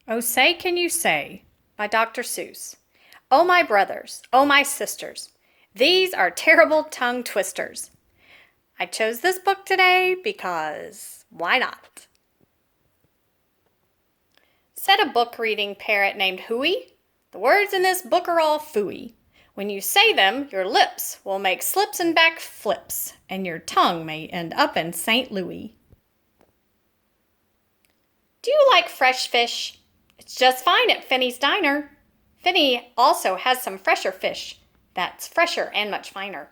Oh, say can you say by Dr. Seuss. Oh, my brothers, oh, my sisters, these are terrible tongue twisters. I chose this book today because why not? Said a book reading parrot named Hooey. The words in this book are all phooey. When you say them, your lips will make slips and back flips, and your tongue may end up in St. Louis. Do you like fresh fish? It's just fine at Finney's Diner. Finney also has some fresher fish that's fresher and much finer.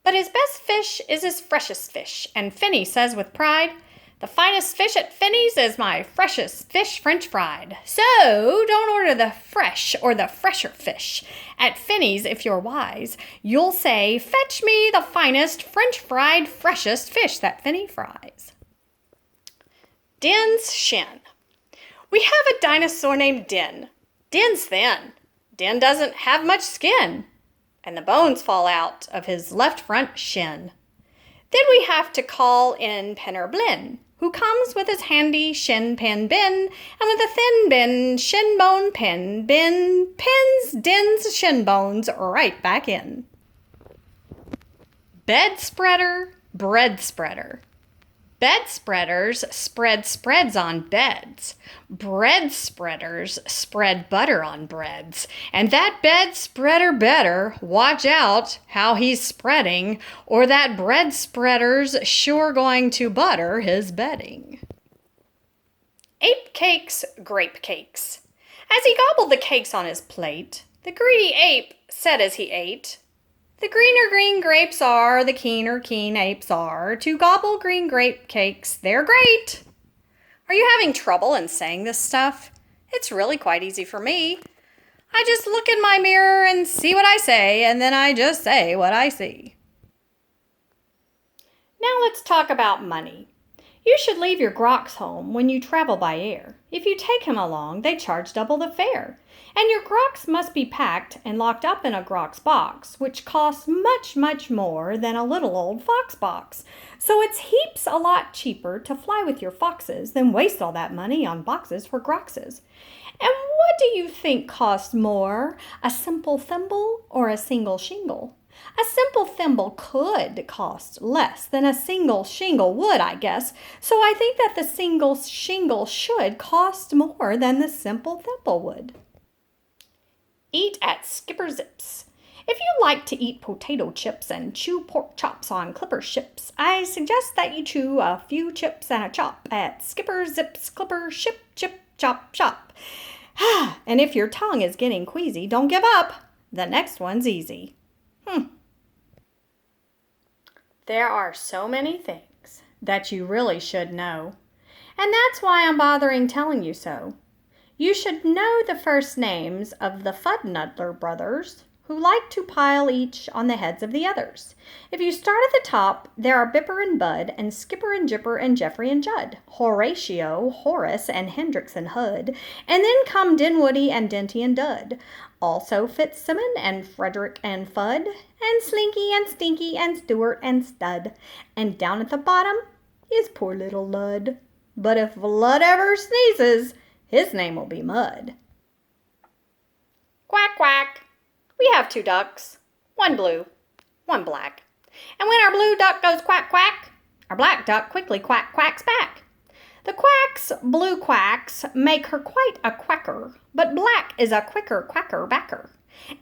But his best fish is his freshest fish, and Finney says with pride, "The finest fish at Finney's is my freshest fish French fried." So don't order the fresh or the fresher fish. At Finney's, if you're wise, you'll say, "Fetch me the finest French fried freshest fish that Finney fries." Den's shin. We have a dinosaur named Den. Den's thin. Den doesn't have much skin, and the bones fall out of his left front shin. Then we have to call in Penner Blinn, who comes with his handy shin pen bin, and with a thin bin shin bone pen bin pins Den's shin bones right back in. Bed spreader, bread spreader. Bed spreaders spread spreads on beds. Bread spreaders spread butter on breads. And that bed spreader better watch out how he's spreading, or that bread spreader's sure going to butter his bedding. Ape cakes, grape cakes. As he gobbled the cakes on his plate, the greedy ape said as he ate, "The greener green grapes are, the keener keen apes are. To gobble green grape cakes, they're great." Are you having trouble in saying this stuff? It's really quite easy for me. I just look in my mirror and see what I say, and then I just say what I see. Now let's talk about money. You should leave your grocs home when you travel by air. If you take him along, they charge double the fare. And your grocs must be packed and locked up in a grocs box, which costs much, much more than a little old fox box. So it's heaps a lot cheaper to fly with your foxes than waste all that money on boxes for groxes. And what do you think costs more, a simple thimble or a single shingle? A simple thimble could cost less than a single shingle would, I guess, so I think that the single shingle should cost more than the simple thimble would. Eat at Skipper Zip's. If you like to eat potato chips and chew pork chops on clipper ships, I suggest that you chew a few chips and a chop at Skipper Zip's Clipper Ship Chip Chop Shop. And if your tongue is getting queasy, don't give up. The next one's easy. There are so many things that you really should know, and that's why I'm bothering telling you so. You should know the first names of the Fuddnuddler brothers, who like to pile each on the heads of the others. If you start at the top, there are Bipper and Bud, and Skipper and Jipper and Jeffrey and Judd, Horatio, Horace, and Hendrix and Hood, and then come Dinwoody and Denty and Dud. Also Fitzsimmon and Frederick and Fudd, and Slinky and Stinky and Stuart and Stud. And down at the bottom is poor little Lud. But if Lud ever sneezes, his name will be Mud. Quack, quack. We have 2 ducks, one blue, one black. And when our blue duck goes quack, quack, our black duck quickly quack, quacks back. The quack's blue quacks make her quite a quacker, but black is a quicker quacker backer.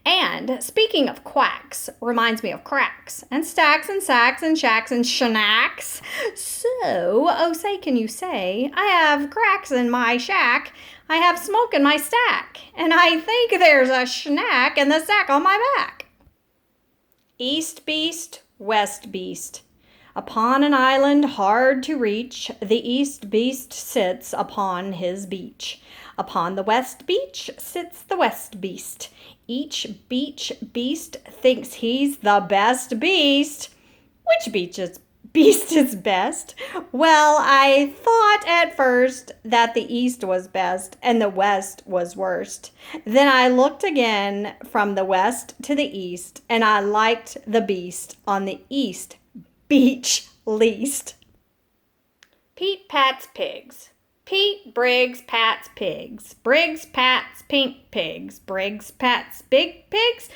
And speaking of quacks, reminds me of cracks, and stacks, and sacks, and shacks, and shanacks. So, oh say can you say, I have cracks in my shack, I have smoke in my stack, and I think there's a schnack in the sack on my back. East beast, west beast. Upon an island hard to reach, the east beast sits upon his beach. Upon the west beach sits the west beast. Each beach beast thinks he's the best beast. Which beast is best? Well, I thought at first that the east was best and the west was worst. Then I looked again from the west to the east, and I liked the beast on the east beach least. Pete Pat's pigs. Pete, Briggs, Pat's pigs. Briggs, Pat's pink pigs. Briggs, Pat's big pigs.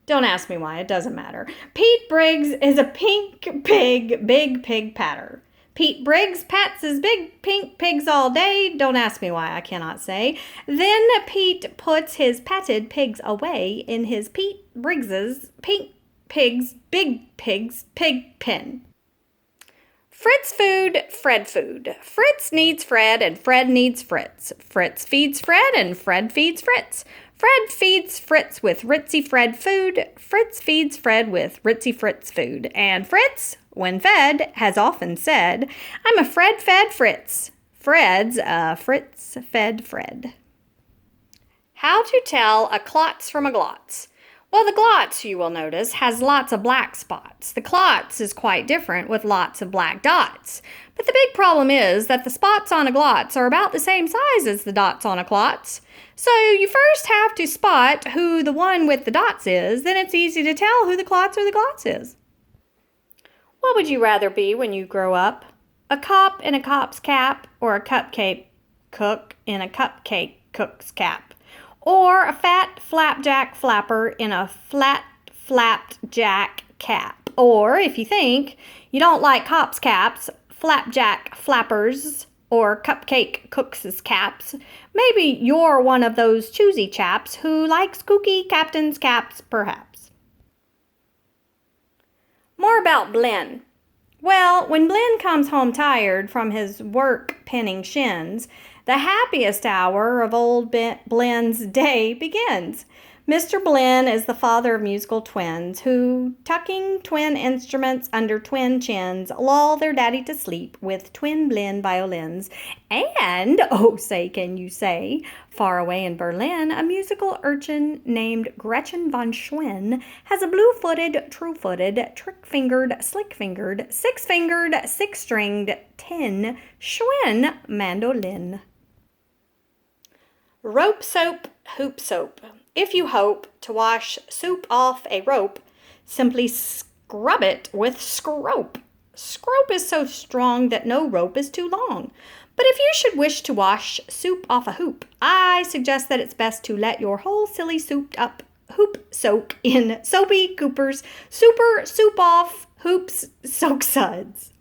Don't ask me why, it doesn't matter. Pete Briggs is a pink pig, big pig patter. Pete Briggs pats his big pink pigs all day. Don't ask me why, I cannot say. Then Pete puts his patted pigs away in his Pete Briggs's pink pigs, big pigs, pig pen. Fritz food, Fred food. Fritz needs Fred and Fred needs Fritz. Fritz feeds Fred and Fred feeds Fritz. Fred feeds Fritz with Ritzy Fred food. Fritz feeds Fred with Ritzy Fritz food. And Fritz, when fed, has often said, I'm a Fred fed Fritz. Fred's a Fritz fed Fred. How to tell a klotz from a glotz. Well, the glotz, you will notice, has lots of black spots. The klotz is quite different with lots of black dots. But the big problem is that the spots on a glotz are about the same size as the dots on a klotz. So you first have to spot who the one with the dots is, then it's easy to tell who the klotz or the glotz is. What would you rather be when you grow up? A cop in a cop's cap or a cupcake cook in a cupcake cook's cap? Or a fat flapjack flapper in a flat flapjack cap? Or, if you think you don't like cops' caps, flapjack flappers, or cupcake cooks' caps, maybe you're one of those choosy chaps who likes kooky captain's caps, perhaps. More about Blinn. Well, when Blinn comes home tired from his work pinning shins, the happiest hour of old Blinn's day begins. Mr. Blinn is the father of musical twins who, tucking twin instruments under twin chins, lull their daddy to sleep with twin Blinn violins. And, oh say can you say, far away in Berlin, a musical urchin named Gretchen von Schwinn has a blue-footed, true-footed, trick-fingered, slick-fingered, six-fingered, six-stringed, tin Schwinn mandolin. Rope soap, hoop soap. If you hope to wash soup off a rope, simply scrub it with scrope. Scrope is so strong that no rope is too long. But if you should wish to wash soup off a hoop, I suggest that it's best to let your whole silly souped up hoop soak in Soapy Cooper's Super Soup Off Hoops Soak Suds.